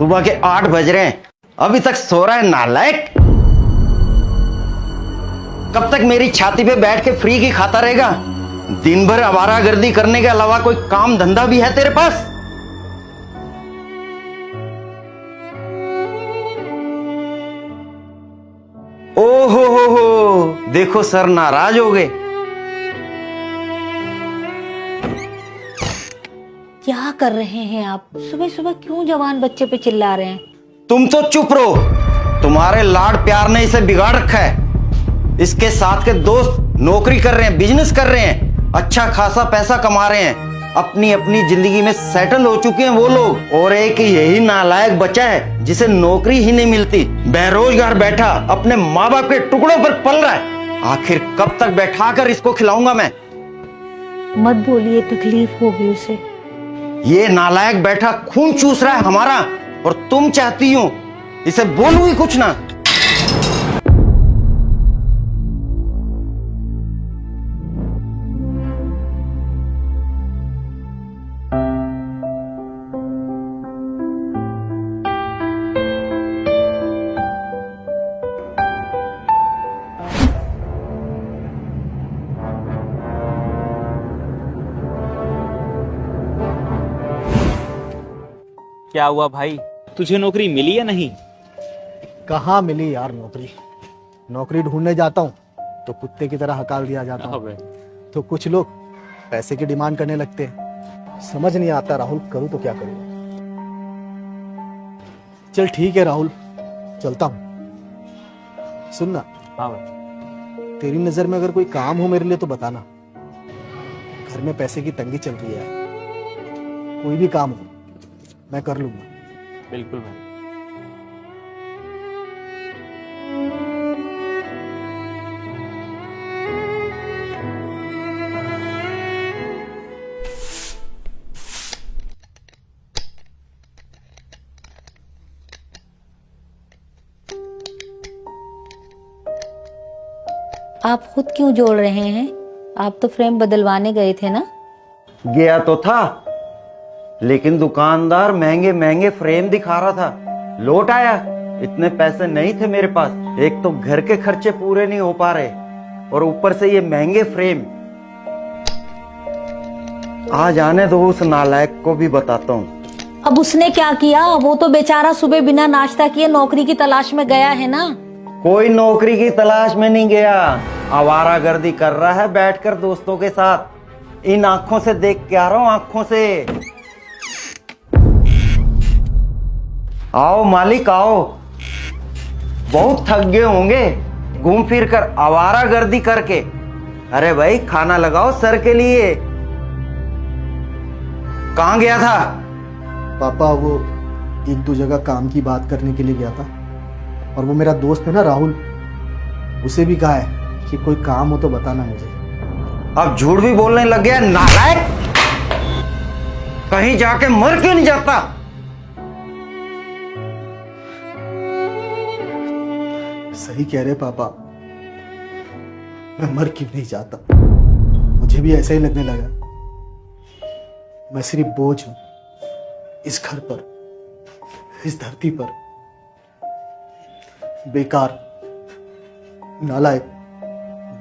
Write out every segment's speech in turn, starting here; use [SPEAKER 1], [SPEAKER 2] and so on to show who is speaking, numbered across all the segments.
[SPEAKER 1] सुबह के 8 बज रहे हैं, अभी तक सो रहा है नालायक। कब तक मेरी छाती पे बैठ के फ्री की खाता रहेगा? दिन भर आवारागर्दी करने के अलावा कोई काम धंधा भी है तेरे पास? ओहो हो, देखो सर नाराज हो गए।
[SPEAKER 2] क्या कर रहे हैं आप? सुबह सुबह क्यों जवान बच्चे पे चिल्ला रहे हैं?
[SPEAKER 1] तुम तो चुप रहो, तुम्हारे लाड प्यार ने इसे बिगाड़ रखा है। इसके साथ के दोस्त नौकरी कर रहे हैं, बिजनेस कर रहे हैं, अच्छा खासा पैसा कमा रहे हैं, अपनी अपनी जिंदगी में सेटल हो चुके हैं वो लोग, और एक यही नालायक बच्चा है जिसे नौकरी ही नहीं मिलती, बेरोजगार बैठा अपने माँ बाप के टुकड़ों पर पल रहा है। आखिर कब तक बैठा कर इसको खिलाऊंगा मैं?
[SPEAKER 2] मत बोलिए, तकलीफ होगी उसे।
[SPEAKER 1] ये नालायक बैठा खून चूस रहा है हमारा, और तुम चाहती हो इसे बोलूं ही कुछ ना।
[SPEAKER 3] क्या हुआ भाई, तुझे नौकरी मिली या नहीं?
[SPEAKER 4] कहाँ मिली यार नौकरी। नौकरी ढूंढने जाता हूँ तो कुत्ते की तरह हकाल दिया जाता हूँ। तो कुछ लोग पैसे की डिमांड करने लगते हैं। समझ नहीं आता राहुल, करूँ तो क्या करूँ। चल ठीक है राहुल, चलता हूँ। सुनना,
[SPEAKER 3] हाँ भाई।
[SPEAKER 4] तेरी नजर में अगर कोई काम हो मेरे लिए तो बताना। घर में पैसे की तंगी चल रही है, कोई भी काम हो मैं कर लूंगा।
[SPEAKER 3] बिल्कुल भाई।
[SPEAKER 2] आप खुद क्यों जोड़ रहे हैं? आप तो फ्रेम बदलवाने गए थे ना?
[SPEAKER 1] गया तो था, लेकिन दुकानदार महंगे महंगे फ्रेम दिखा रहा था। लौट आया, इतने पैसे नहीं थे मेरे पास। एक तो घर के खर्चे पूरे नहीं हो पा रहे, और ऊपर से ये महंगे फ्रेम। आ जाने दो, उस नालायक को भी बताता हूँ।
[SPEAKER 2] अब उसने क्या किया? वो तो बेचारा सुबह बिना नाश्ता किए नौकरी की तलाश में गया है ना।
[SPEAKER 1] कोई नौकरी की तलाश में नहीं गया, आवारागर्दी कर रहा है बैठकर दोस्तों के साथ। इन आंखों से देख के आ रहा हूं, आंखों से। आओ मालिक आओ, बहुत थक गए होंगे घूम फिर कर, आवारागर्दी करके। अरे भाई खाना लगाओ सर के लिए। कहां गया था?
[SPEAKER 4] पापा वो 1-2 जगह काम की बात करने के लिए गया था, और वो मेरा दोस्त है ना राहुल, उसे भी कहा है कि कोई काम हो तो बताना मुझे।
[SPEAKER 1] अब झूठ भी बोलने लग गया नालायक। कहीं जाके मर क्यों नहीं जाता?
[SPEAKER 4] सही कह रहे पापा, मैं मर क्यों नहीं जाता। मुझे भी ऐसा ही लगने लगा। मैं सिर्फ बोझ हूं इस घर पर, इस धरती पर। बेकार, नालायक,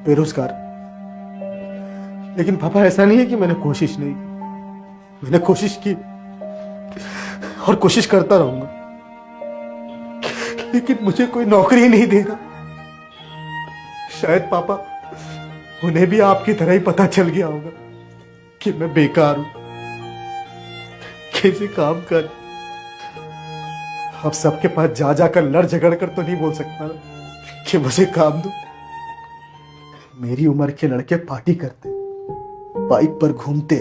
[SPEAKER 4] बेरोजगार। लेकिन पापा ऐसा नहीं है कि मैंने कोशिश नहीं की। मैंने कोशिश की और कोशिश करता रहूंगा, लेकिन मुझे कोई नौकरी नहीं दे रहा। शायद पापा उन्हें भी आपकी तरह ही पता चल गया होगा कि मैं बेकार हूं। कैसे काम कर, अब सबके पास जा जाकर लड़ झगड़ कर तो नहीं बोल सकता ना कि मुझे काम दो। मेरी उम्र के लड़के पार्टी करते, बाइक पर घूमते,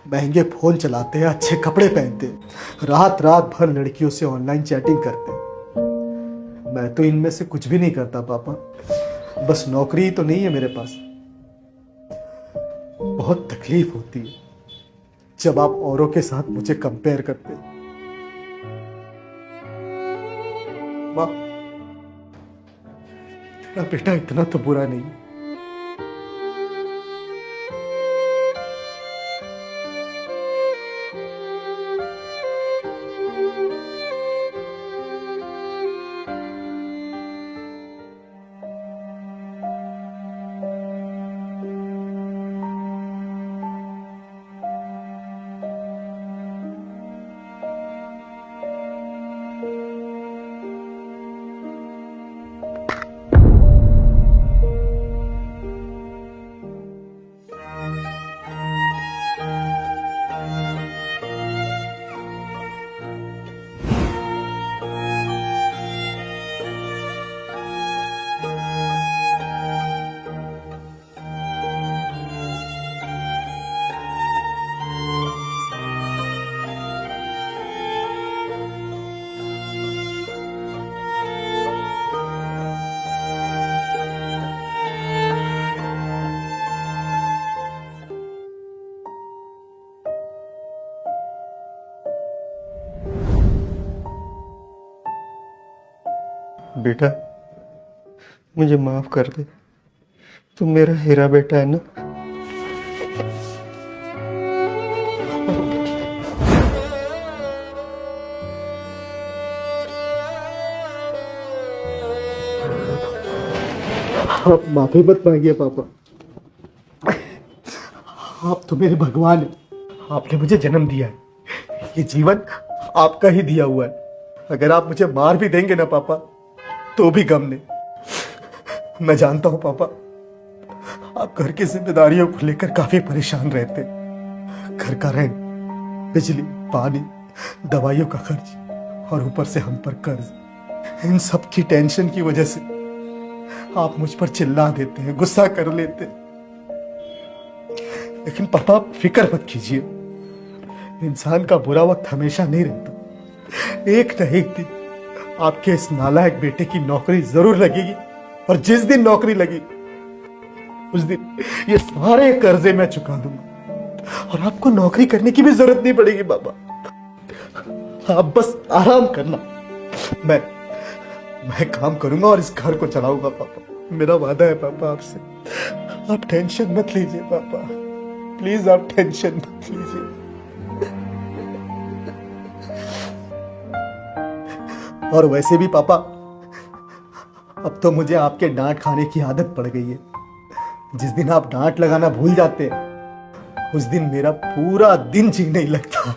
[SPEAKER 4] महंगे फोन चलाते, अच्छे कपड़े पहनते, रात रात भर लड़कियों से ऑनलाइन चैटिंग करते। मैं तो इनमें से कुछ भी नहीं करता पापा। बस नौकरी ही तो नहीं है मेरे पास। बहुत तकलीफ होती है जब आप औरों के साथ मुझे कंपेयर करते। माँ, तेरा बेटा इतना तो बुरा नहीं। बेटा, मुझे माफ कर दे। तुम मेरा हीरा बेटा है ना। आप माफी मत मांगिए पापा। आप तो मेरे भगवान हैं। आपने मुझे जन्म दिया है। ये जीवन आपका ही दिया हुआ है। अगर आप मुझे मार भी देंगे ना पापा, तो भी गम नहीं। मैं जानता हूं पापा, आप घर की जिम्मेदारियों को लेकर काफी परेशान रहते हैं। घर का रेंट, बिजली, पानी, दवाइयों का खर्च और ऊपर से हम पर कर्ज। इन सब की टेंशन की वजह से आप मुझ पर चिल्ला देते हैं, गुस्सा कर लेते हैं। लेकिन पापा, आप फिक्र मत कीजिए। इंसान का बुरा वक्त हमेशा नहीं रहता। एक न एक दिन आपके इस नालायक बेटे की नौकरी जरूर लगेगी, और जिस दिन नौकरी लगी उस दिन ये सारे कर्जे मैं चुका दूंगा, और आपको नौकरी करने की भी जरूरत नहीं पड़ेगी पापा। आप बस आराम करना। मैं काम करूंगा और इस घर को चलाऊंगा पापा। मेरा वादा है पापा आपसे। आप टेंशन मत लीजिए पापा, प्लीज आप टेंशन मत लीजिए। और वैसे भी पापा, अब तो मुझे आपके डांट खाने की आदत पड़ गई है। जिस दिन आप डांट लगाना भूल जाते हैं, उस दिन मेरा पूरा दिन जी नहीं लगता।